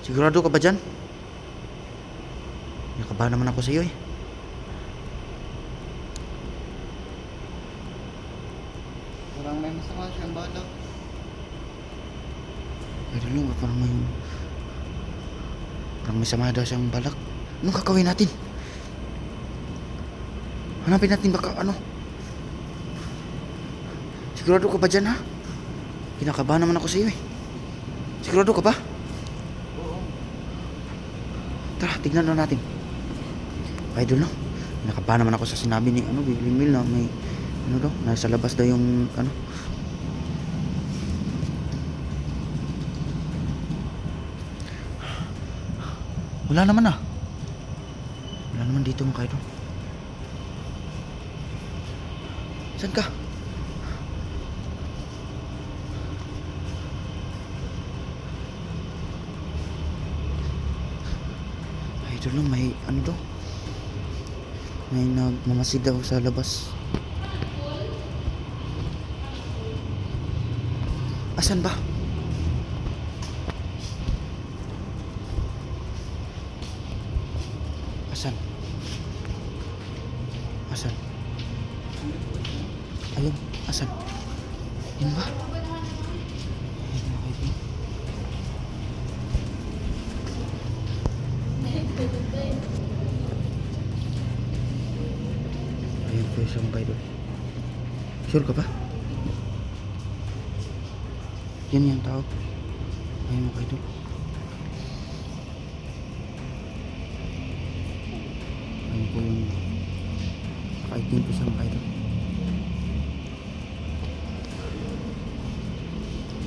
Sigurado ka ba dyan? Nakabahan naman ako sa iyo eh. Parang may masama siyang balak. Idol nyo, parang may sama daw siyang balak. Anong kakawin natin? Hanapin natin baka ano. Sigurado ka ba dyan ha? Kinakabahan naman ako sa iyo eh. Sigurado ka ba? Oo. Tara, tignan na natin. Idol no, kinakabahan naman ako sa sinabi ni Bilimil na may ano daw, nasa labas daw yung ano. Wala naman ah. Wala naman dito mga idol. Saan ka? Idol no, may ano daw. May nagmamasid daw sa labas. Asan ba? Asan? Asan? Ayun, asan? Yun ba? Ayun, mga idol. Ayun po yung mga idol. Sure ka ba? Yan yung tao. Ayun mga idol. Ayun po yung nakaitim po siya mga idol.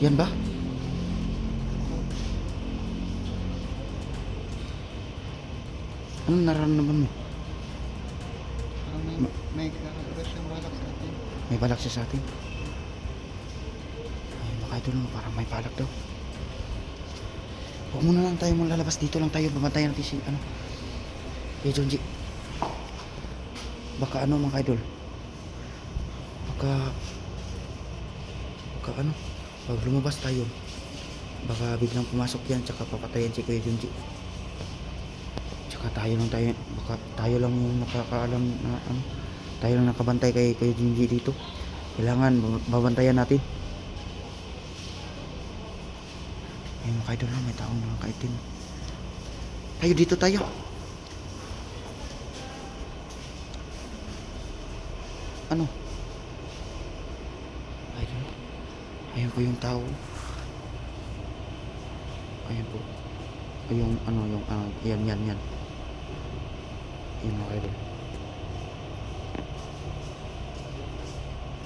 Yan ba? Anong nararamdaman mo? Parang may kakagawa siyang balak sa atin. May balak siya sa atin. Ay, mga idol, parang may balak daw. Huwag muna lang tayo mong lalabas. Dito lang tayo. Babantayan natin si ano. Kuya Jonji. Baka ano mga idol. Baka ano. Pag lumabas tayo, baka biglang pumasok yan. Tsaka papatayan si Kuya Jonji. Tsaka tayo lang baka tayo lang yung nakakaalam na ano. Tayo lang nakabantay kay Kuya Jonji dito. Kailangan babantayan natin. Ayun mga idol, may taong nakakaitim. Tayo dito tayo. Ano? Idol. Ayun po yung tao. Ayun po. Yung ano, yan. Ayun mga idol.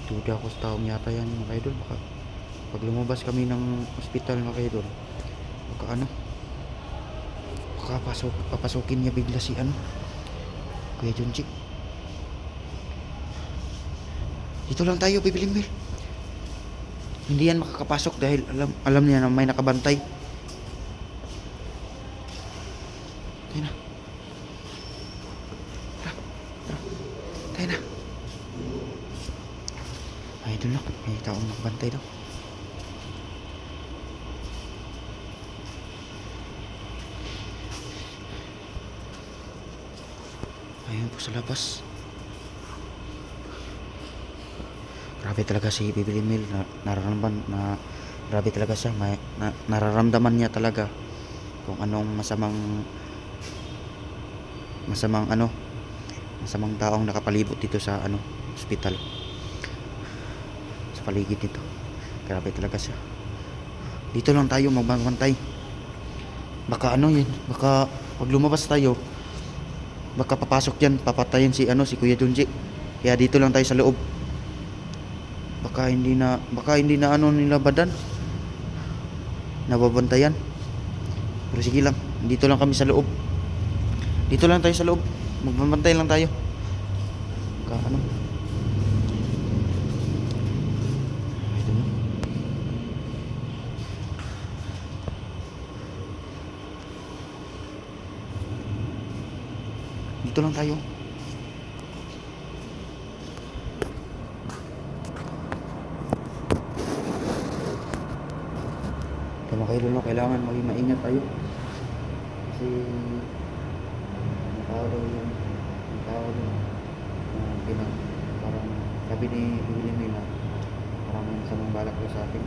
Duda ako sa taong yata yan mga idol. Baka pag lumabas kami ng ospital mga idol, baka ano, baka papasukin niya bigla si ano, Kuya Jonji. Dito lang tayo, Bibilimbil. Hindi yan makakapasok dahil alam niya na may nakabantay. Tayo na. Tara. Tayo na. Ay, doon lang. May taong nakabantay daw. Ayun po sa labas. Grabe talaga si Bibilimil na grabe talaga siya. Nararamdaman niya talaga kung anong masamang taong nakapalibot dito sa ano, ospital, sa paligid nito. Grabe talaga siya. Dito lang tayo magbantay. Baka ano yun, baka pag lumabas tayo, baka papasok yan, papatayin si Kuya Jonji. Kaya dito lang tayo sa loob. Baka hindi na ano nila badan. Nababantayan. Pero sige lang, dito lang kami sa loob. Dito lang tayo sa loob. Magbabantay lang tayo. Baka ano. Ito na. Dito lang tayo. Kaya mga idol, kailangan maging maingat tayo. Kasi tao daw yung tao daw parang sabi ni William nila parang may masamang balak daw sa atin.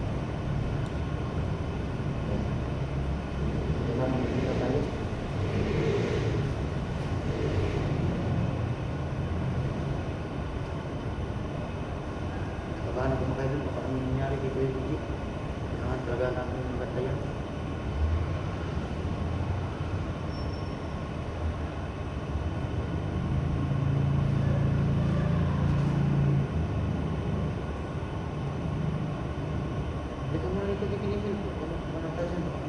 Diba nang kita tayo? Kabahan ako mga idol, baka anong nangyari kay Kuya Gigi. Kailangan talaga namin bantayan. Hindi ka muna nito kikinipin. Manang tayo sa baka.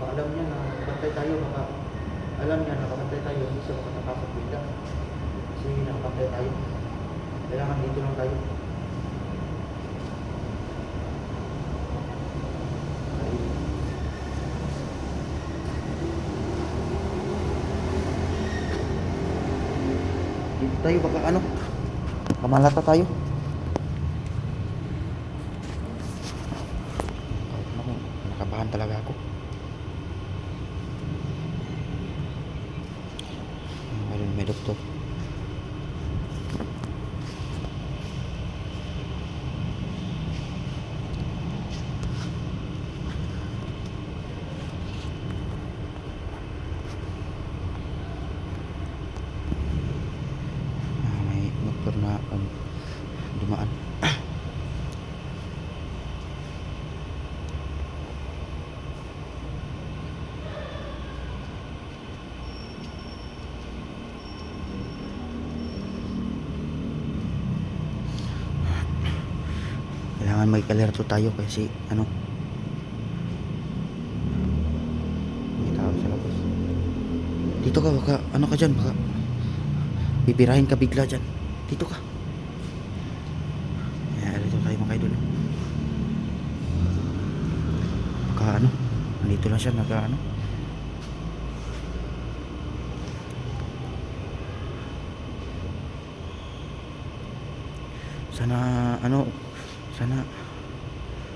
Baka alam niya na bantay tayo, baka alam niya na nakabantay tayo, hindi siya makatapasok bigla. Kasi nakabantay tayo. Kailangan dito lang tayo. Dito tayo, baka ano, kamalata tayo. Ako, nakabahan talaga ako. Ayun, may doktor. May doktor na dumaan. Kailangan mag-alerto tayo kasi ano, may tao sa labas. Dito ka, baka ano ka dyan, baka bibirahin ka bigla dyan. Dito ka. Dito tayo mga idol. Baka ano, nandito lang siya, naga ano. Sana ano, sana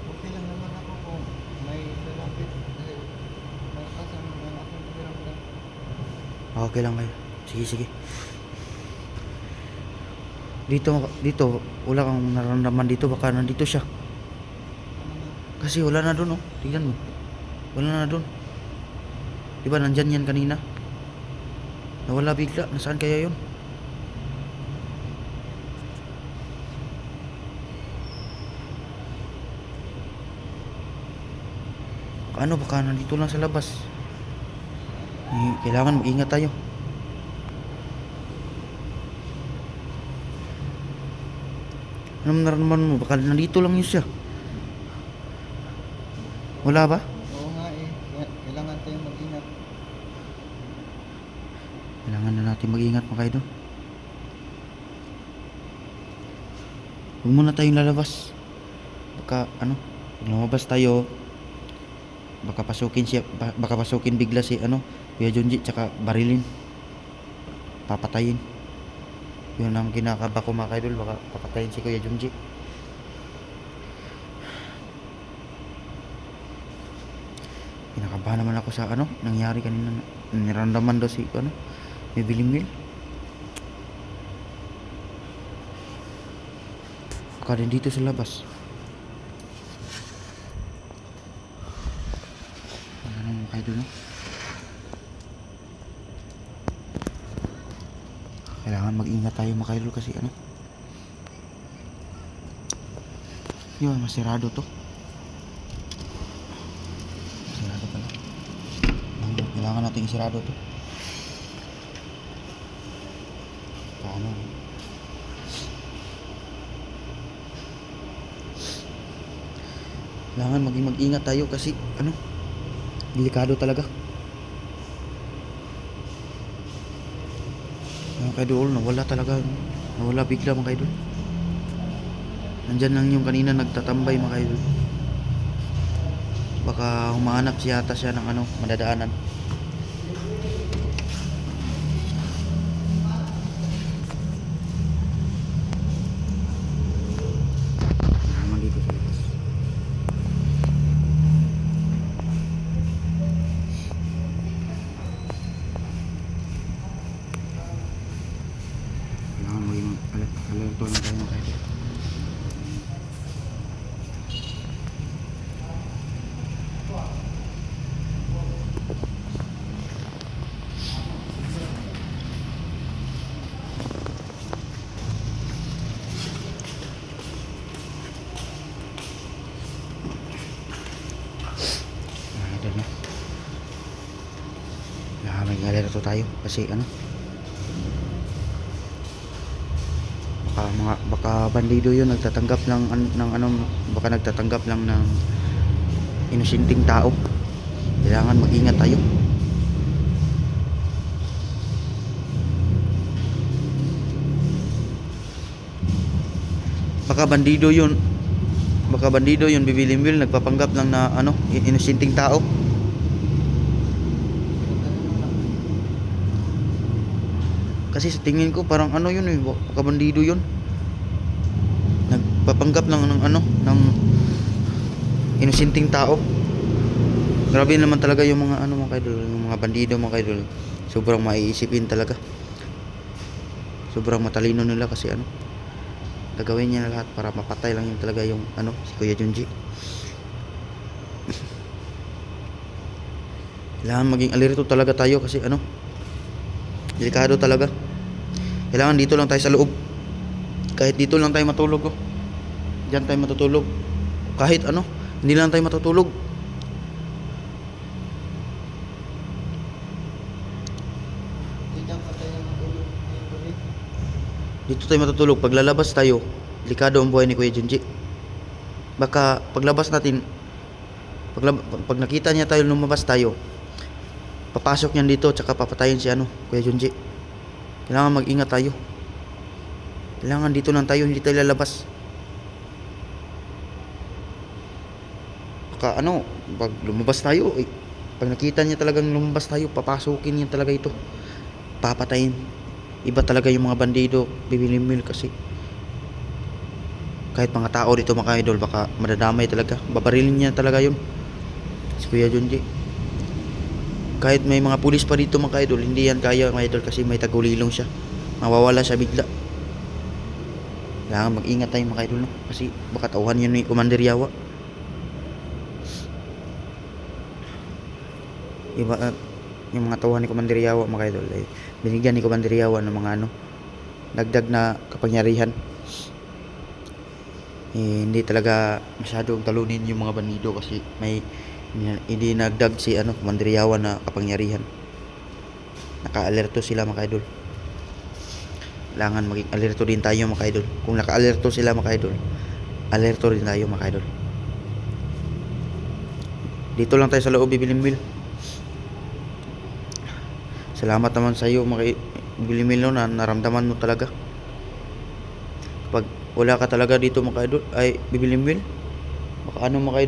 Okay lang naman ako kung may lalapit. Kasi malakas ang aking pakiramdam. okay lang kayo. Sige, sige. Dito, wala kang nararamdaman dito, baka nandito siya. Kasi wala na doon, oh. Tingnan mo. Wala na doon. Diba nandyan yan kanina? Nawala bigla. Nasaan kaya yun? Ano, baka nandito lang sa labas. Kailangan mag-ingat tayo. Ano nararamdaman mo? Baka nandito lang yun siya. Wala ba? Oo nga eh. Kailangan tayong mag-ingat. Kailangan na natin mag-ingat mga idol. Huwag muna tayong lalabas. Baka ano, pag lumabas tayo, baka pasukin siya, baka pasukin bigla si ano, Kuya Junji tsaka barilin. Papatayin. Yun ang kinakaba ko mga idol, baka papatayin si Kuya Junji. Kinakabahan naman ako sa ano, nangyari kanina. Niramdaman daw si ano, may bilimil. Baka din dito sa labas. Ano mga idol, no? Kailangan mag-ingat tayo mga idol kasi ano, yun, masirado to. Masirado pala. Kailangan natin isirado to. Paano? Kailangan maging mag-ingat tayo kasi ano, delikado talaga. Mga idol, nawala bigla mga idol. Nandyan lang yung kanina nagtatambay mga idol. Baka humahanap siyata siya ng ano, madadaanan. Naman dito sa labas. Alerto lang tayo mga idol. Idol na. May alerto tayo kasi ano, baka bandido yun nagtatanggap lang ng ano, baka nagtatanggap lang ng inusinting tao. Kailangan mag-ingat tayo. Baka bandido yun, bibilimbil, nagpapanggap lang na ano, inusinting tao. Kasi sa tingin ko parang ano yun eh, baka bandido yun. Nagpapanggap lang ng ano, ng inusinting tao. Grabe naman talaga yung mga ano mga idol, yung mga bandido mga idol. Sobrang maiisipin talaga. Sobrang matalino nila kasi ano, gagawin niya lahat para mapatay lang yung talaga yung ano, si Kuya Junji. Kailangan maging alerto talaga tayo kasi ano, delikado talaga. Kailangan dito lang tayo sa loob. Kahit dito lang tayo matulog, oh. Diyan tayo matutulog. Kahit ano, hindi lang tayo matutulog. Dito tayo matutulog. Pag lalabas tayo, delikado ang buhay ni Kuya Junji. Baka paglabas natin, pag nakita niya tayo lumabas tayo, papasok niyan dito tsaka papatayin si ano, Kuya Junji. Kailangan mag-ingat tayo. Kailangan dito lang tayo, hindi tayo lalabas. Baka ano, pag lumabas tayo, pag nakita niya talagang lumabas tayo, papasukin niya talaga ito. Papatayin. Iba talaga yung mga bandido, bibilimil kasi. Kahit mga tao dito mga idol, baka madadamay talaga. Babarilin niya talaga yun, si Kuya Junji. Kahit may mga pulis pa dito mga idol, hindi yan kaya mga idol kasi may tagulilong siya. Mawawala siya bigla. Kailangan mag-ingat tayo mga idol, no? Kasi baka tauhan yun ni Commander Yawa. Iba, yung mga tauhan ni Commander Yawa mga idol ay binigyan ni Commander Yawa ng mga ano, dagdag na kapangyarihan. Hindi talaga masyadong talunin yung mga bandido kasi may hindi nagdag si ano, Commander Yawa na kapangyarihan. Naka-alerto sila mga idol. Kailangan maging alerto din tayo mga idol. Kung naka-alerto sila mga idol, alerto rin tayo mga idol. Dito lang tayo sa loob, Bibilimbil. Salamat naman sa iyo mga Bibilimbil, no, na naramdaman mo talaga. Pag wala ka talaga dito mga idol, ay Bibilimbil, baka ano mga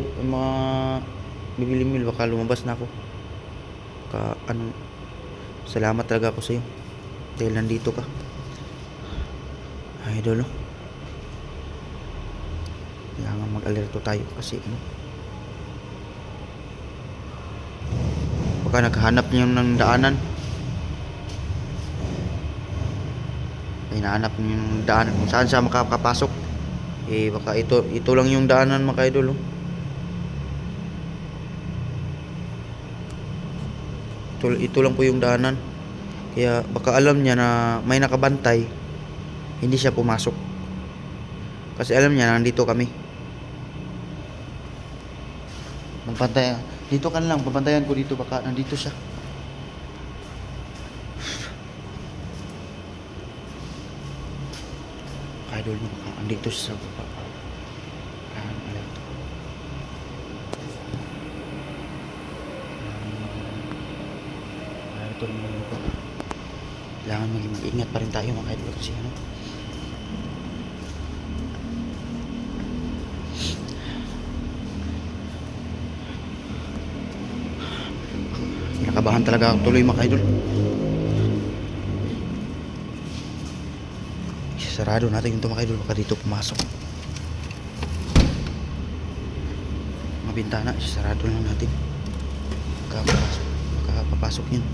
Bibilimbil, baka lumabas na ako. Baka ano, salamat talaga ako sa iyo dahil nandito ka idol, no? Kailangan mag-alerto tayo kasi ano, baka naghahanap niyo ng daanan. Hinahanap niyo yung daanan kung saan siya makakapasok. Baka ito lang yung daanan mga idol, oh. Ito lang po yung daanan. Kaya baka alam niya na may nakabantay, hindi siya pumasok. Kasi alam niya na nandito kami. Magpantay. Dito ka lang, papantayan ko dito, baka nandito siya. Idol mo, baka nandito siya sa baba. Kailangan maging mag-ingat pa rin tayo mga idol kasi ano, nakabahan talaga ako tuloy mga idol. Sarado natin yung mga idol, baka dito pumasok. Mga bintana, sarado lang natin. Baka papasok yan.